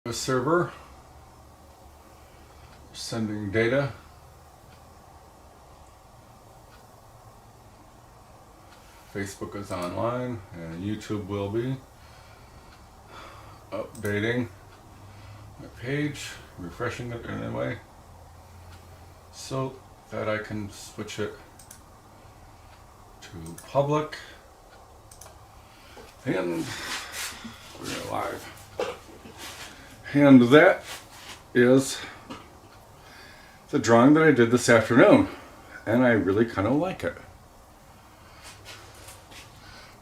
A server sending data. Facebook is online and YouTube will be updating my page, refreshing it anyway, so that I can switch it to public, and we're live. And that is the drawing that I did this afternoon, and I really kind of like it.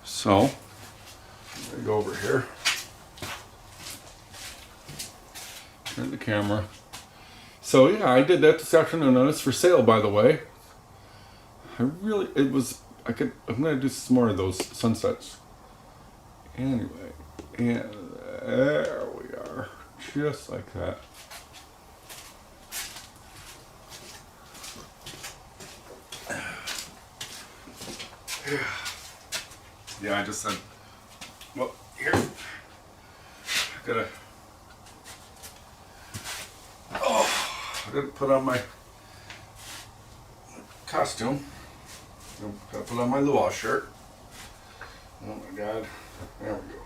So, let me go over here, turn the camera. So yeah, I did that this afternoon, and it's for sale, by the way. I'm gonna do some more of those sunsets. Anyway, and there we are, just like that. Yeah, I just said, well, here, I didn't put on my costume. Gotta put on my luau shirt. Oh my God, there we go.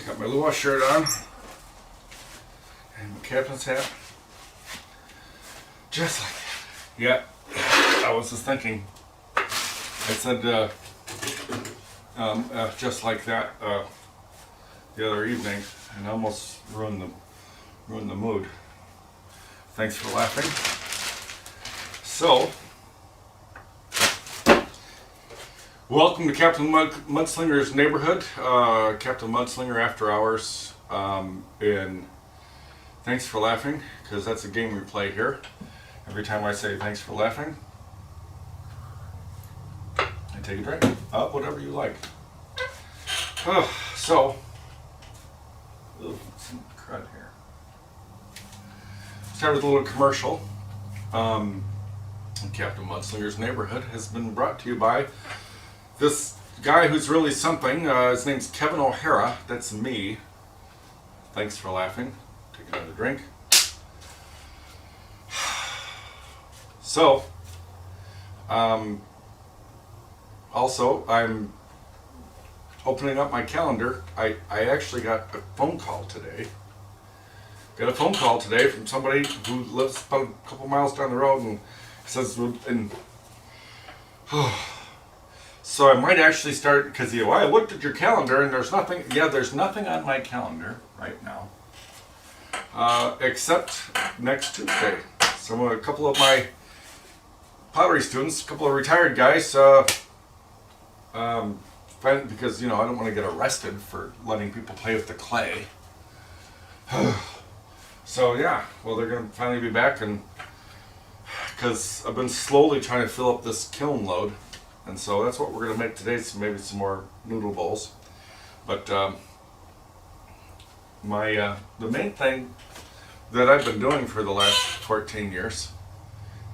Got my luau shirt on and my captain's hat. Just like that. Yeah, I was just thinking. I said just like that the other evening, and I almost ruined the mood. Thanks for laughing. So, welcome to Captain Mudslinger's neighborhood, Captain Mudslinger After Hours, and thanks for laughing, because that's a game we play here. Every time I say thanks for laughing, I take a drink, whatever you like. So, some crud here. Start with a little commercial. Captain Mudslinger's neighborhood has been brought to you by this guy who's really something. His name's Kevin O'Hara. That's me. Thanks for laughing. Take another drink. So, also, I'm opening up my calendar. I actually got a phone call today. Got a phone call today from somebody who lives about a couple miles down the road, and says, so I might actually start, because I looked at your calendar and there's nothing. Yeah, there's nothing on my calendar right now, except next Tuesday. So a couple of my pottery students, a couple of retired guys, because I don't want to get arrested for letting people play with the clay. So yeah, well, they're going to finally be back, and because I've been slowly trying to fill up this kiln load, and so that's what we're going to make today. So maybe some more noodle bowls. But the main thing that I've been doing for the last 14 years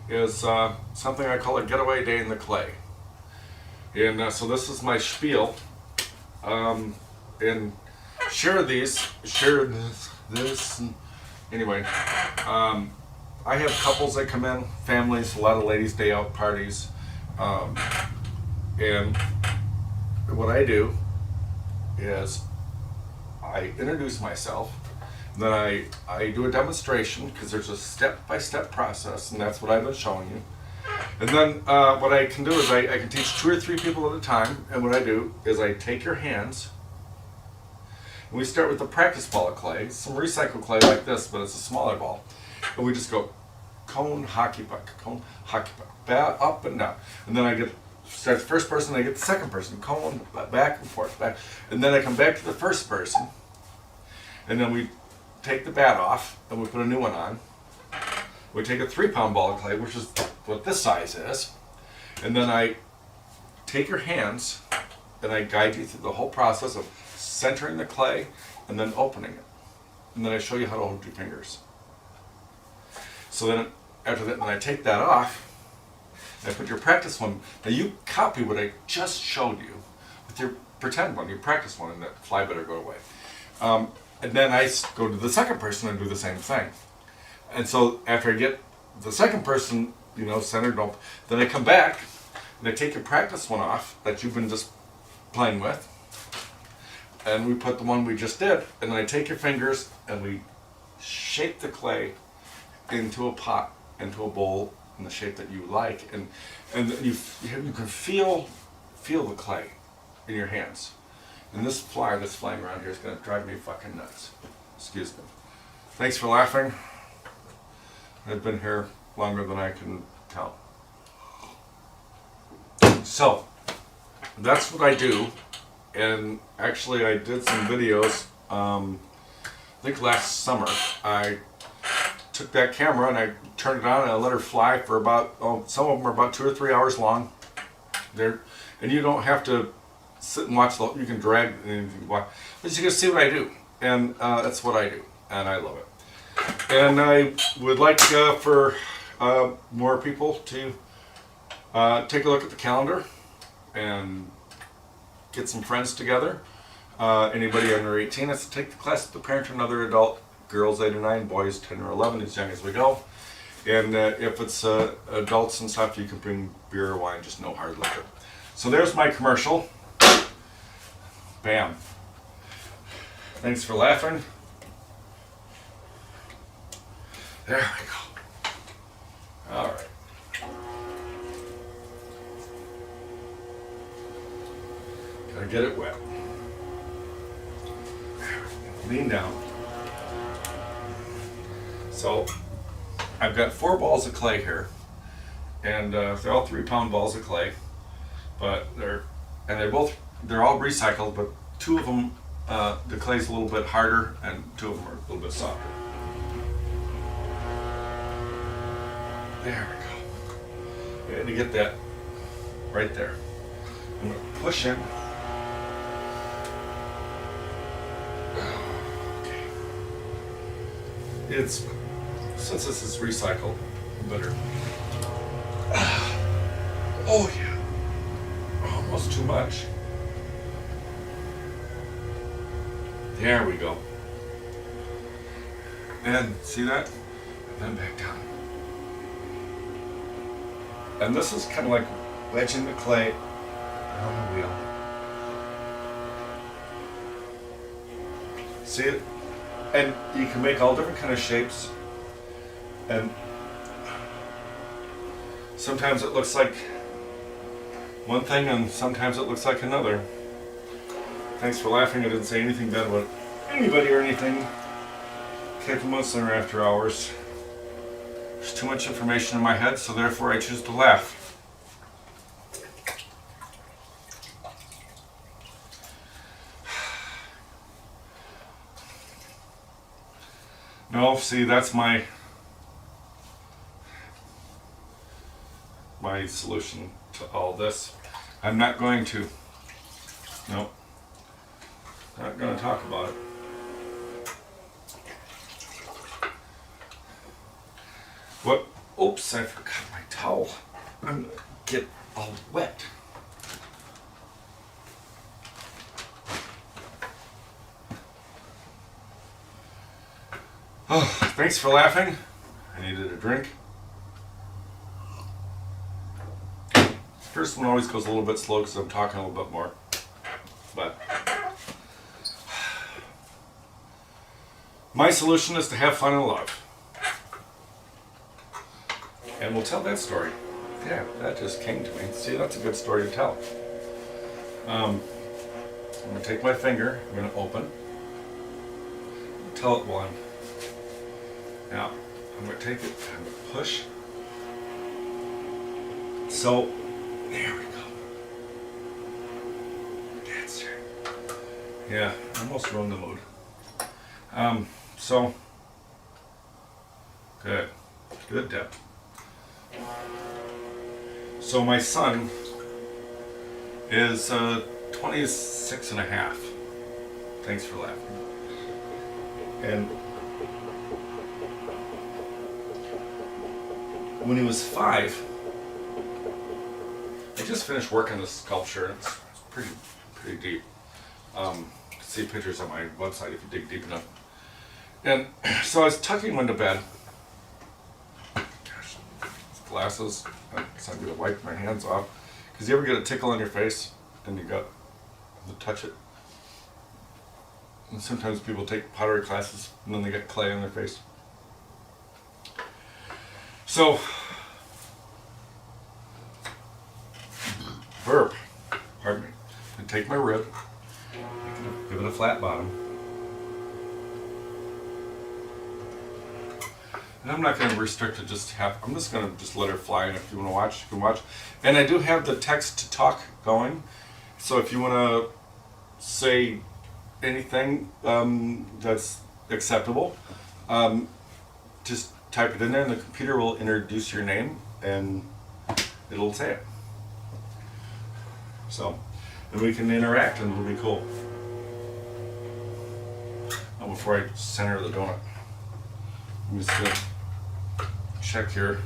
is something I call a getaway day in the clay. And so this is my spiel. And share this. And anyway, I have couples that come in, families, a lot of ladies' day out parties. And what I do is I introduce myself, then I do a demonstration, because there's a step-by-step process, and that's what I've been showing you. And then what I can do is I can teach 2 or 3 people at a time, and what I do is I take your hands, and we start with the practice ball of clay, some recycled clay like this, but it's a smaller ball, and we just go cone, hockey puck, up and down. And then start the first person, I get the second person, cone, back and forth, back. And then I come back to the first person, and then we take the bat off, and we put a new one on. We take a 3-pound ball of clay, which is what this size is, and then I take your hands, and I guide you through the whole process of centering the clay, and then opening it. And then I show you how to hold your fingers. So then, after that, then I take that off, and I put your practice one. Now you copy what I just showed you with your pretend one, your practice one, and that fly better go away. And then I go to the second person and do the same thing. And so after I get the second person, centered up, then I come back and I take your practice one off that you've been just playing with, and we put the one we just did, and then I take your fingers and we shape the clay into a pot, into a bowl, in the shape that you like, and you can feel the clay in your hands. And this fly that's flying around here is going to drive me fucking nuts. Excuse me. Thanks for laughing. I've been here longer than I can tell. So, that's what I do. And actually I did some videos, I think last summer. I took that camera and I turned it on and I let her fly for about, some of them are about 2 or 3 hours long. And you don't have to sit and watch, you can drag and watch, but you can see what I do. And that's what I do. And I love it. And I would like for more people to take a look at the calendar and get some friends together. Anybody under 18 has to take the class to parent another adult, girls 8 or 9, boys 10 or 11, as young as we go. And if it's adults and stuff, you can bring beer or wine, just no hard liquor. So there's my commercial. Bam. Thanks for laughing. There we go. All right. Gotta get it wet. Lean down. So I've got 4 balls of clay here, and they're all 3-pound balls of clay, but they're all recycled, but 2 of them the clay's a little bit harder, and 2 of them are a little bit softer. There we go. And to get that right there, I'm going to push in. Okay. It's, since this is recycled, better. Oh yeah, almost too much. There we go. And see that? And then back down. And this is kind of like wedging the clay on the wheel. See it? And you can make all different kind of shapes. And sometimes it looks like one thing and sometimes it looks like another. Thanks for laughing. I didn't say anything bad about anybody or anything. Kept the Mudslinger after hours. There's too much information in my head, so therefore I choose to laugh. No, see, that's my solution to all this. I'm not going to, no, not going to talk about it. What? Oops, I forgot my towel. I'm going to get all wet. Oh, thanks for laughing. I needed a drink. First one always goes a little bit slow because I'm talking a little bit more. But my solution is to have fun and love. And we'll tell that story. Yeah, that just came to me. See, that's a good story to tell. I'm going to take my finger, I'm going to open, tell it while now, I'm going to take it, I'm going to push. So, there we go. That's it. Yeah, I almost ruined the mood. So, good. Good depth. So my son is 26 and a half. Thanks for laughing. And when he was 5, I just finished working this sculpture. It's pretty deep. see pictures on my website if you dig deep enough. And so I was tucking him into bed. Gosh, these glasses. So I'm going to wipe my hands off. Because you ever get a tickle on your face and you got to touch it? And sometimes people take pottery classes and then they get clay on their face. So, burp, pardon me. I take my rib, give it a flat bottom. And I'm not going to restrict it just half. I'm just going to just let her fly, and if you want to watch, you can watch. And I do have the text to talk going. So if you want to say anything that's acceptable, just type it in there and the computer will introduce your name and it'll say it. So, and we can interact and it'll be cool. Oh, before I send her the donut, I'm just gonna check here.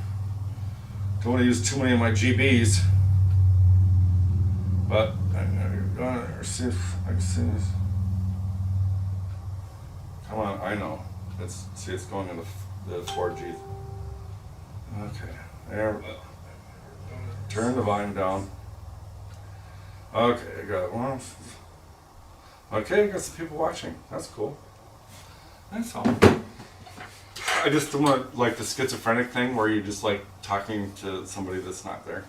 Don't want to use too many of my GBs, but I'm gonna see if I can see this. Come on, I know. It's going in the 4G. Okay, there we go. Turn the volume down. Okay, I got it once. Okay, I got some people watching. That's cool. That's all. I just don't want like the schizophrenic thing where you're just like talking to somebody that's not there.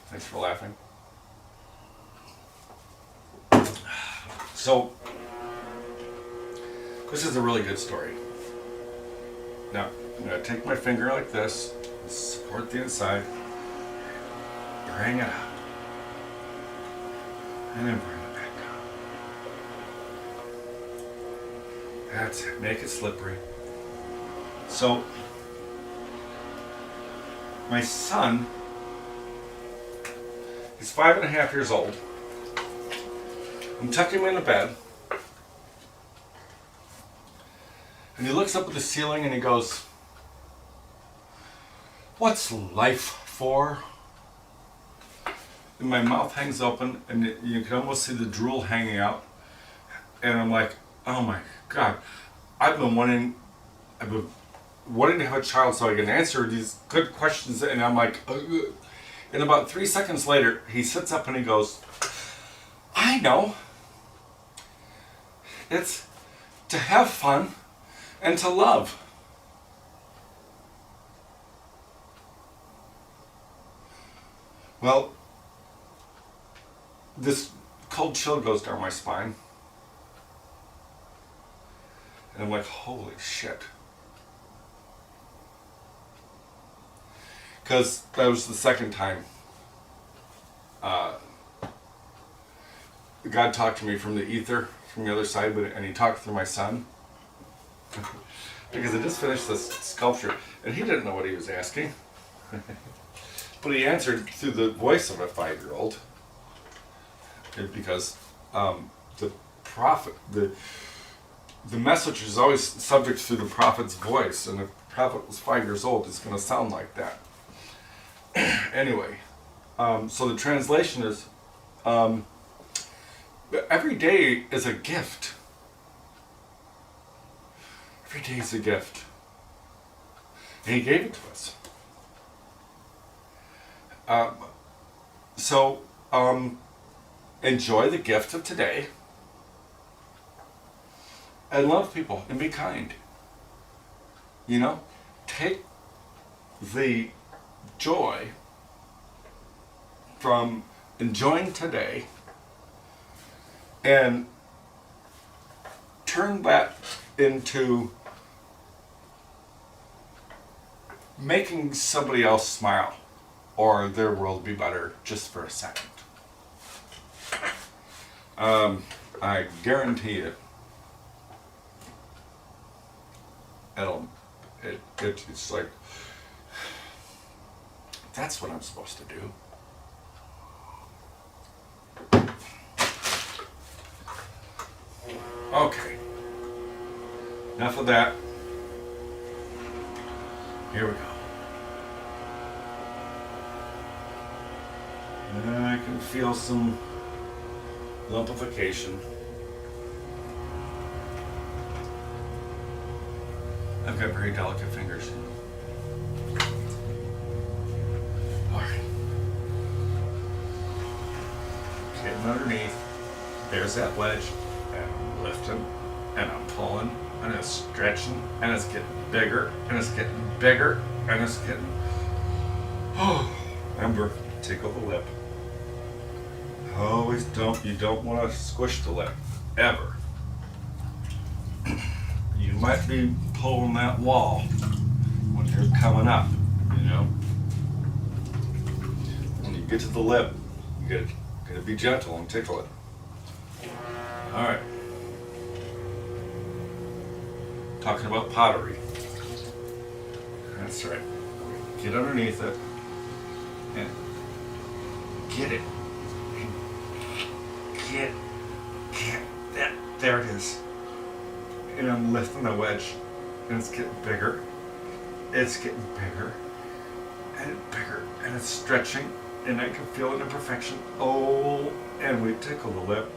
Thanks for laughing. So, this is a really good story. Now, I'm going to take my finger like this, support the inside, bring it out, and then bring it back down. That's it. Make it slippery. So, my son is 5.5 years old. I'm tucking him in the bed. And he looks up at the ceiling and he goes, "What's life for?" And my mouth hangs open and you can almost see the drool hanging out. And I'm like, oh my God, I've been wanting to have a child so I can answer these good questions. And I'm like, ugh. And about 3 seconds later, he sits up and he goes, "I know. It's to have fun and to love." Well, this cold chill goes down my spine. And I'm like, holy shit. Because that was the second time God talked to me from the ether, from the other side, and he talked through my son. Because I just finished this sculpture, and he didn't know what he was asking. But he answered through the voice of a 5-year-old. Because the prophet, the message is always subject to the prophet's voice, and if the prophet was 5 years old, it's going to sound like that. Anyway, so the translation is, every day is a gift. Every day is a gift. And he gave it to us. So, enjoy the gift of today. And love people and be kind. You know, take the joy from enjoying today and turn that into making somebody else smile or their world be better just for a second. I guarantee you it's like, that's what I'm supposed to do. Okay, enough of that. Here we go. And I can feel some lumpification. I've got very delicate fingers. All right. Getting underneath. There's that wedge. And I'm lifting. And I'm pulling. And it's stretching. And it's getting bigger. And it's getting bigger. And it's getting... Oh, remember, tickle the lip. Always you don't want to squish the lip. Ever. You might be pulling that wall when you're coming up, you know. When you get to the lip, you gotta be gentle and tickle it. All right. Talking about pottery. That's right. Get underneath it and get it. Get that. There it is. And I'm lifting the wedge, and it's getting bigger. It's getting bigger, and bigger, and it's stretching, and I can feel an imperfection. Oh, and we tickle the lip.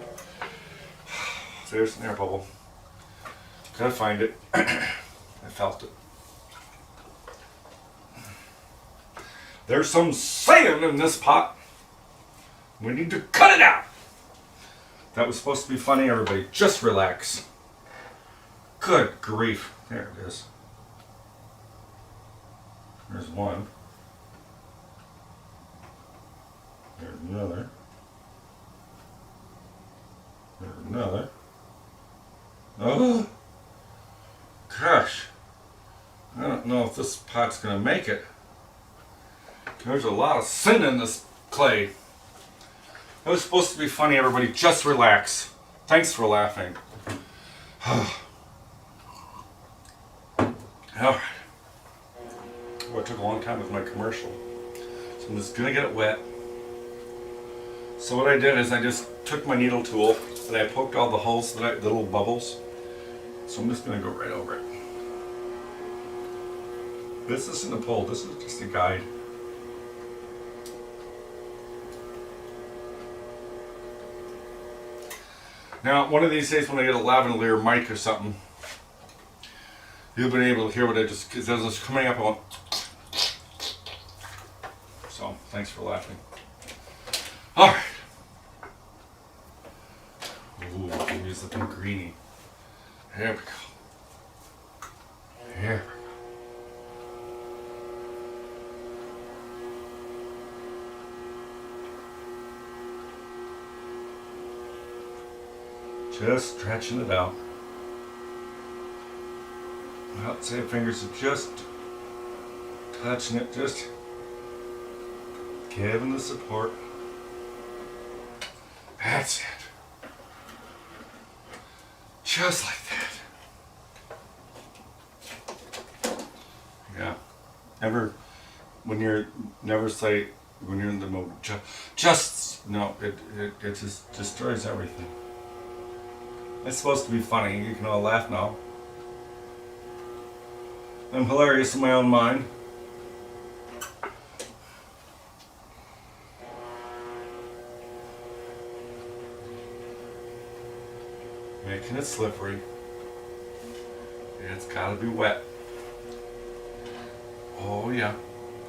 There's an air bubble. Gotta find it. I felt it. There's some sand in this pot. We need to cut it out. That was supposed to be funny, everybody. Just relax. Good grief. There it is. There's one. There's another. There's another. Oh! Gosh. I don't know if this pot's going to make it. There's a lot of sin in this clay. That was supposed to be funny, everybody. Just relax. Thanks for laughing. Alright. Oh, it took a long time with my commercial. So I'm just going to get it wet. So what I did is I just took my needle tool and I poked all the holes, the little bubbles. So I'm just going to go right over it. This isn't a pull, this is just a guide. Now, one of these days when I get a lavalier mic or something, you've been able to hear what I just, because as it's coming up, I went. So, thanks for laughing. All right. Ooh, I can use the pink greenie. There we go. There we go. Just stretching it out. Well, say fingers are just touching it, just giving the support. That's it. Just like that. Yeah. Never, when you're in the mode, no, it just destroys everything. It's supposed to be funny. You can all laugh now. I'm hilarious in my own mind. Making it slippery. It's gotta be wet. Oh yeah.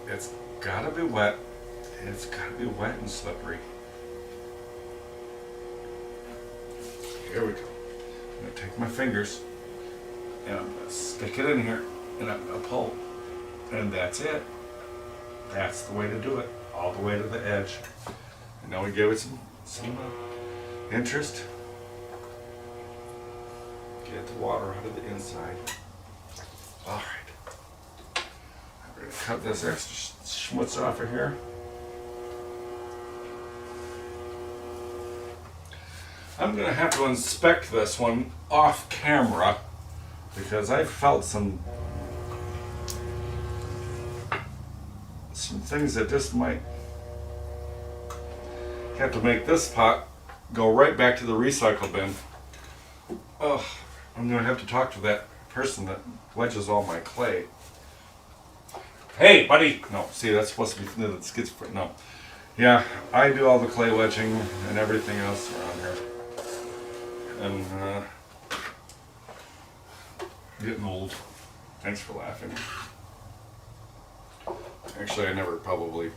It's gotta be wet. It's gotta be wet and slippery. Here we go. I'm going to take my fingers and I'm going to stick it in here and I'm going to pull. And that's it. That's the way to do it. All the way to the edge. And now we give it some interest. Get the water out of the inside. Alright. I'm going to cut this extra schmutz off of here. I'm going to have to inspect this one off camera because I felt some things that just might have to make this pot go right back to the recycle bin. Oh, I'm going to have to talk to that person that wedges all my clay. Hey, buddy! No, see, that's supposed to be the schizophrenic. No. Yeah, I do all the clay wedging and everything else around here. And getting old. Thanks for laughing. Actually, I never probably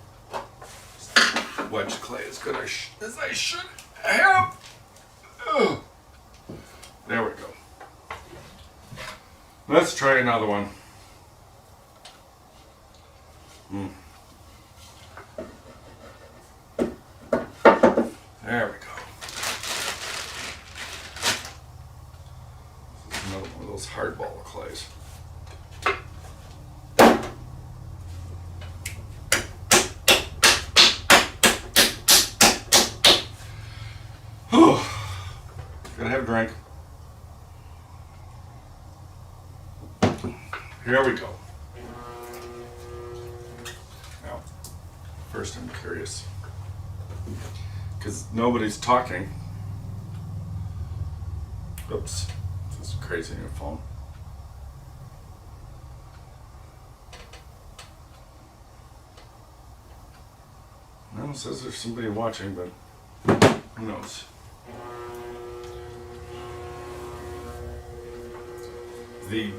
wedged clay as good as I should have. Ugh. There we go. Let's try another one. There we go. This is another one of those hardball clays. Gotta have a drink. Here we go. Now, first I'm curious, because nobody's talking. Oops, this is crazy on your phone. No, it says there's somebody watching, but who knows? The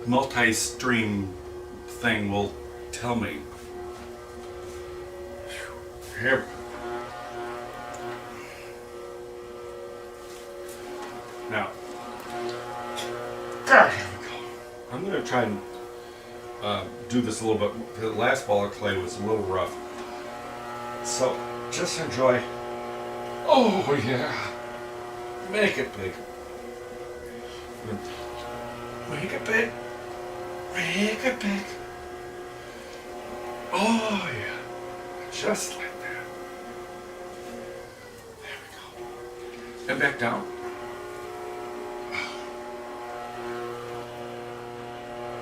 multi-stream thing will tell me. Here. Now, here we go. I'm going to try and do this a little bit. The last ball of clay was a little rough. So, just enjoy. Oh, yeah. Make it big. Make it big. Make it big. Oh, yeah. Just like that. There we go. And back down.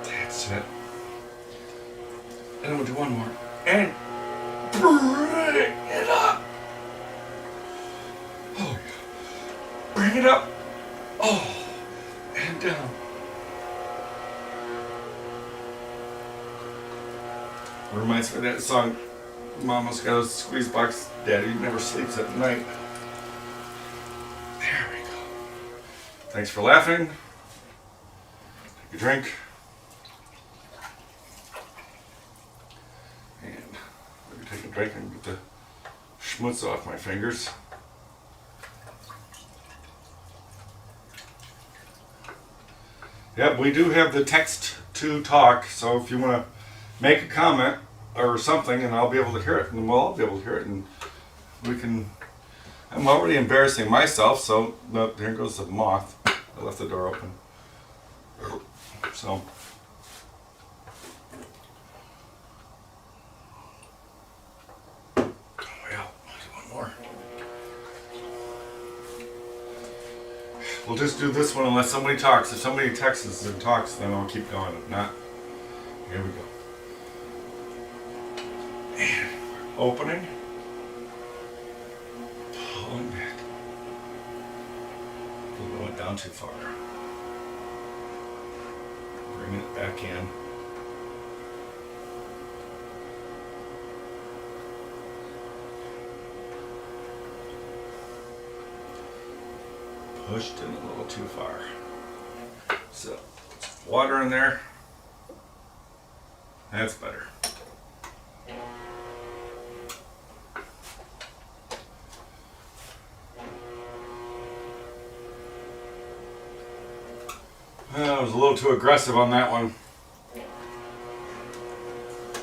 That's it. And then we'll do one more. And bring it up. Oh, yeah. Bring it up. Oh. And down. Reminds me of that song, Mama's got a squeeze box, Daddy never sleeps at night. There we go. Thanks for laughing. Take a drink. And let me take a drink and get the schmutz off my fingers. Yep, we do have the text to talk, so if you want to make a comment or something, and I'll be able to hear it, and we'll all be able to hear it, and we can. I'm already embarrassing myself, so no, there goes the moth. I left the door open. So. Well, one more. We'll just do this one unless somebody talks. If somebody texts us and talks, then I'll keep going. If not, here we go. And opening. Pulling back. We went down too far. Bringing it back in. Pushed in a little too far. So, put some water in there. That's better. I was a little too aggressive on that one.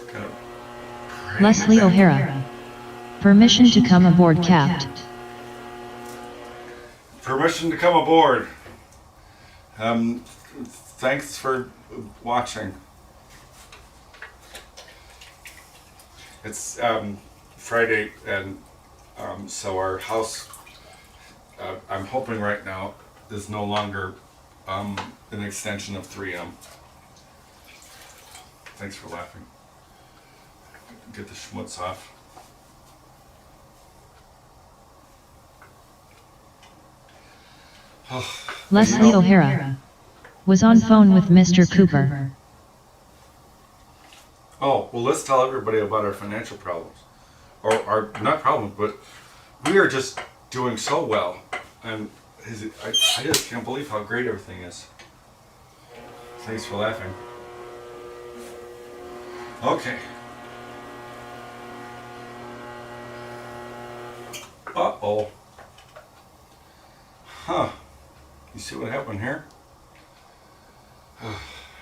Kind of Leslie O'Hara. Permission to come aboard, Capt. Permission to come aboard. Thanks for watching. It's Friday, and so our house, I'm hoping right now, is no longer an extension of 3M. Thanks for laughing. Get the schmutz off. Leslie O'Hara was on phone with Mr. Cooper. Oh, well, let's tell everybody about our financial problems. Or our, not problems, but we are just doing so well. And I just can't believe how great everything is. Thanks for laughing. Okay. Uh-oh. Huh. You see what happened here?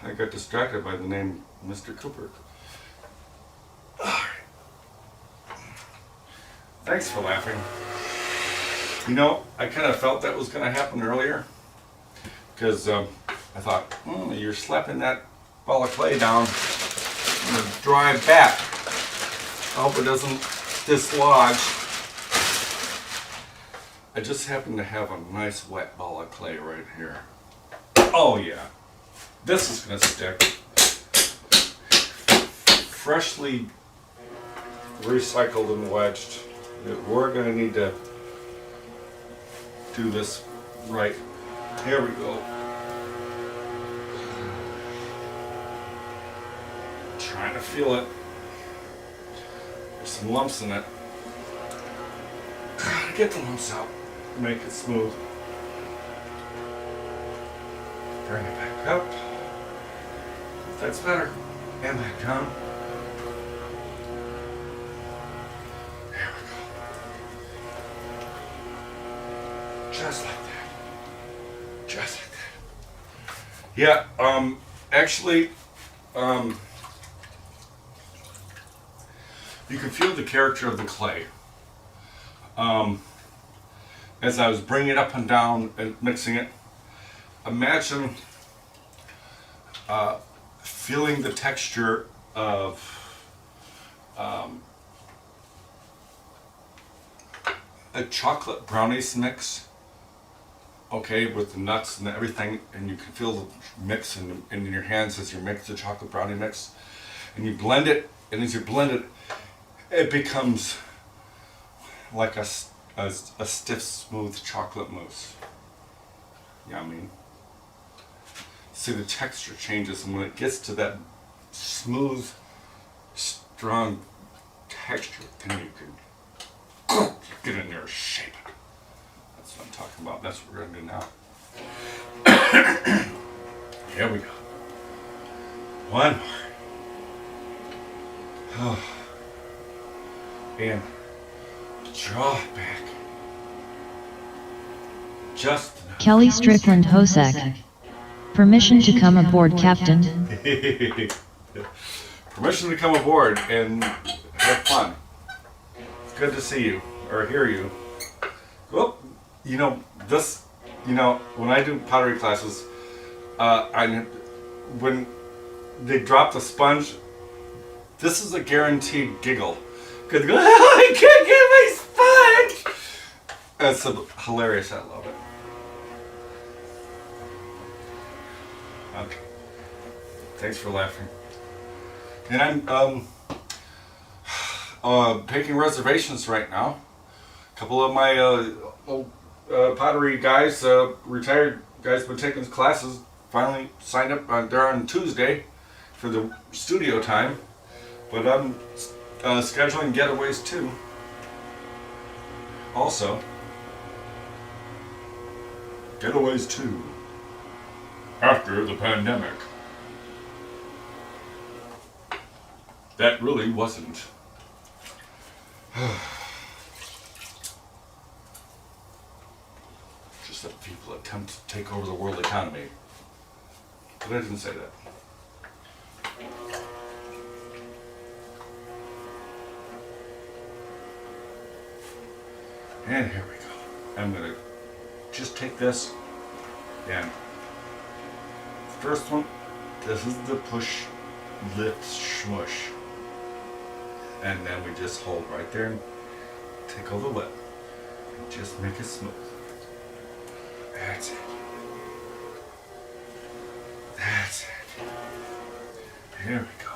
I got distracted by the name Mr. Cooper. Thanks for laughing. You know, I kind of felt that was going to happen earlier. Because I thought, you're slapping that ball of clay down in a dry bat. I hope it doesn't dislodge. I just happen to have a nice wet ball of clay right here. Oh yeah, this is going to stick. Freshly recycled and wedged. We're going to need to do this right. Here we go. Trying to feel it. There's some lumps in it. Gotta get the lumps out. Make it smooth. Bring it back up. If that's better. And back down. There we go. Just like that. Just like that. Yeah, actually, you can feel the character of the clay. As I was bringing it up and down and mixing it, imagine feeling the texture of a chocolate brownies mix, okay, with the nuts and everything, and you can feel the mix in your hands as you mix the chocolate brownie mix, and you blend it, and as you blend it, it becomes like a stiff, smooth chocolate mousse. You know what I mean? See, the texture changes, and when it gets to that smooth, strong texture, then you can get in there and shape it. That's what I'm talking about. That's what we're going to do now. Here we go. One more. And draw it back. Just enough. Kelly Strickland Hosek. Permission to come aboard, Captain. Permission to come aboard and have fun. Good to see you, or hear you. Well, you know, this, you know, when I do pottery classes, when they drop the sponge, this is a guaranteed giggle. Because they go, oh, I can't get my sponge! It's hilarious, I love it. Okay. Thanks for laughing. And I'm taking reservations right now. A couple of my old pottery guys, retired guys, been taking classes, finally signed up. They're on Tuesday for the studio time. But I'm scheduling getaways too. Also, getaways too. After the pandemic. That really wasn't. Just that people attempt to take over the world economy. But I didn't say that. And here we go. I'm gonna just take this and first one, this is the push, lift, smush. And then we just hold right there and tickle the lip. And just make it smooth. That's it. That's it. Here we go.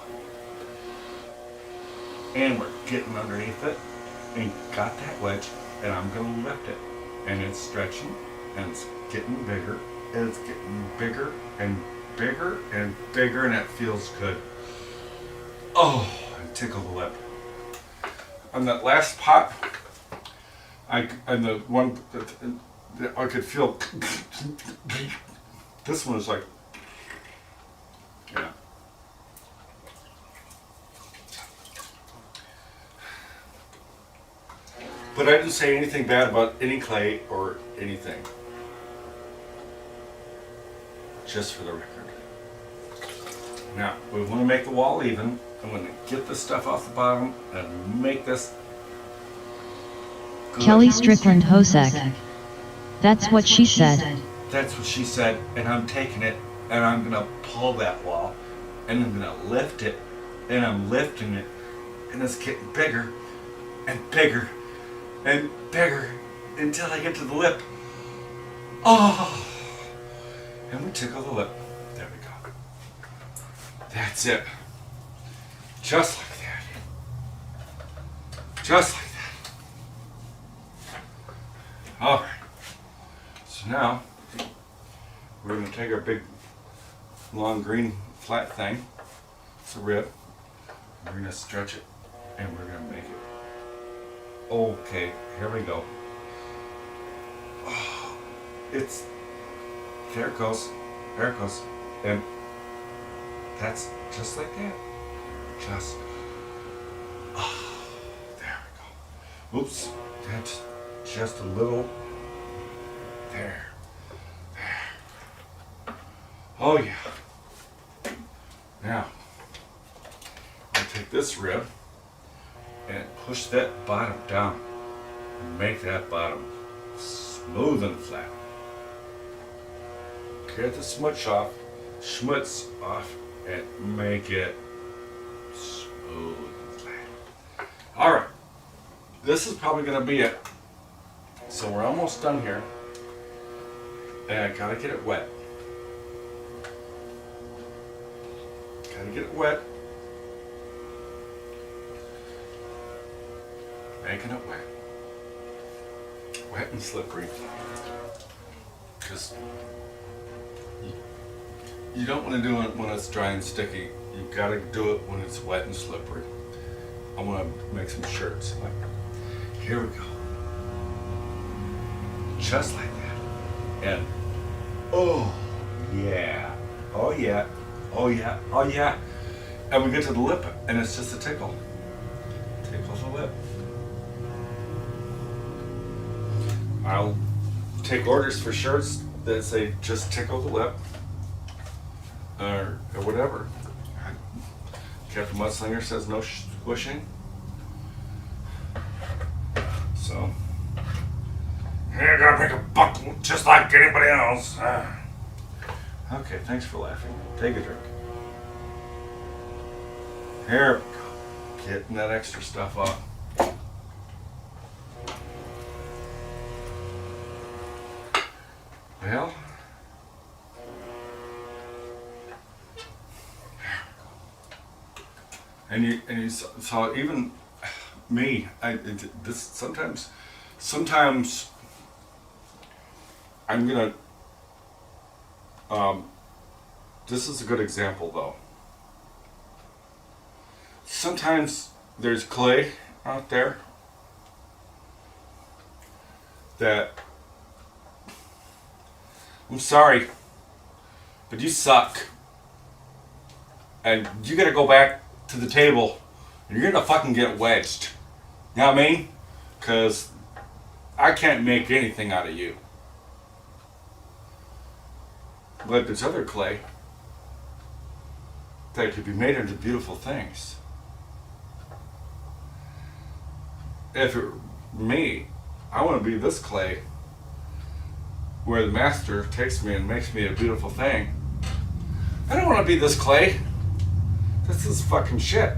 And we're getting underneath it. And got that wedge. And I'm going to lift it. And it's stretching. And it's getting bigger. And it's getting bigger and bigger and bigger. And it feels good. Oh, and tickle the lip. On that last pot, and the one that I could feel, this one is like, But I didn't say anything bad about any clay or anything. Just for the record. Now, we want to make the wall even. I'm going to get this stuff off the bottom and make this good. Kelly Strickland Hosek. That's what she said. That's what she said, and I'm taking it, and I'm going to pull that wall, and I'm going to lift it, and I'm lifting it, and it's getting bigger, and bigger, and bigger, until I get to the lip. Oh! And we tickle the lip. There we go. That's it. Just like that. Just like that. Alright. So now, we're going to take our big, long, green, flat thing. It's a rib. We're going to stretch it, and we're going to make it. Okay, here we go. Oh, it's... There it goes. There it goes. And that's just like that. Just. Oh, there we go. Oops. That's just a little. There. There. Oh, yeah. Now, I'll take this rib and push that bottom down and make that bottom smooth and flat. Get the schmutz off, and make it smooth and flat. Alright, this is probably going to be it. So we're almost done here. And I gotta get it wet. Gotta get it wet. Making it wet. Wet and slippery. Because you don't want to do it when it's dry and sticky. You gotta do it when it's wet and slippery. I want to make some shirts. Here we go. Just like that. And oh yeah, oh yeah, oh yeah, oh yeah. And we get to the lip, and it's just a tickle. Tickle the lip. I'll take orders for shirts that say just tickle the lip. Or whatever. Captain Mudslinger says no squishing. So, you're gonna make a buck just like anybody else. Okay, thanks for laughing. Take a drink. Here we go. Getting that extra stuff off. Well, and you saw even me. Sometimes I'm gonna. This is a good example though. Sometimes there's clay out there that, I'm sorry, but you suck. And you gotta go back to the table and you're gonna fucking get wedged. You know what I mean? Because I can't make anything out of you. But there's other clay that could be made into beautiful things. If it were me, I want to be this clay where the master takes me and makes me a beautiful thing. I don't want to be this clay. This is fucking shit.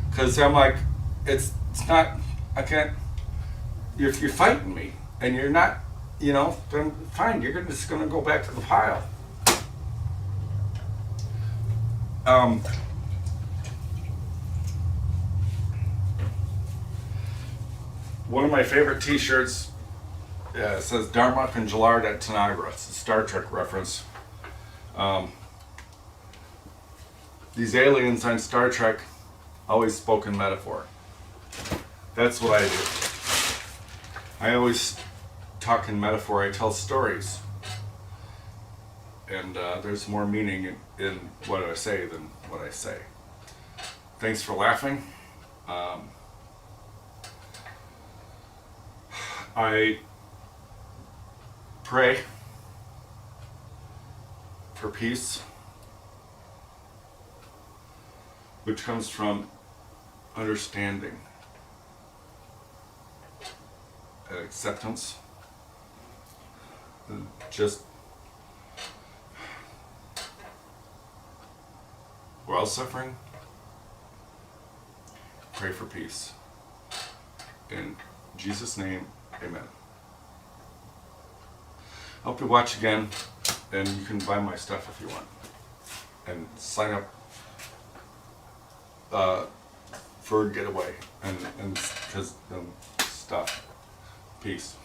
Because I'm like, it's not, I can't, you're fighting me. And you're not, then fine, you're just going to go back to the pile. One of my favorite t-shirts says Darmok and Gillard at Tanagra. It's a Star Trek reference. These aliens on Star Trek always spoke in metaphor. That's what I do. I always talk in metaphor. I tell stories. And there's more meaning in what I say than what I say. Thanks for laughing. I pray for peace, which comes from understanding and acceptance. And just, we're all suffering. Pray for peace. In Jesus' name, amen. I hope you watch again, and you can buy my stuff if you want. And sign up for a getaway and because stuff. Peace.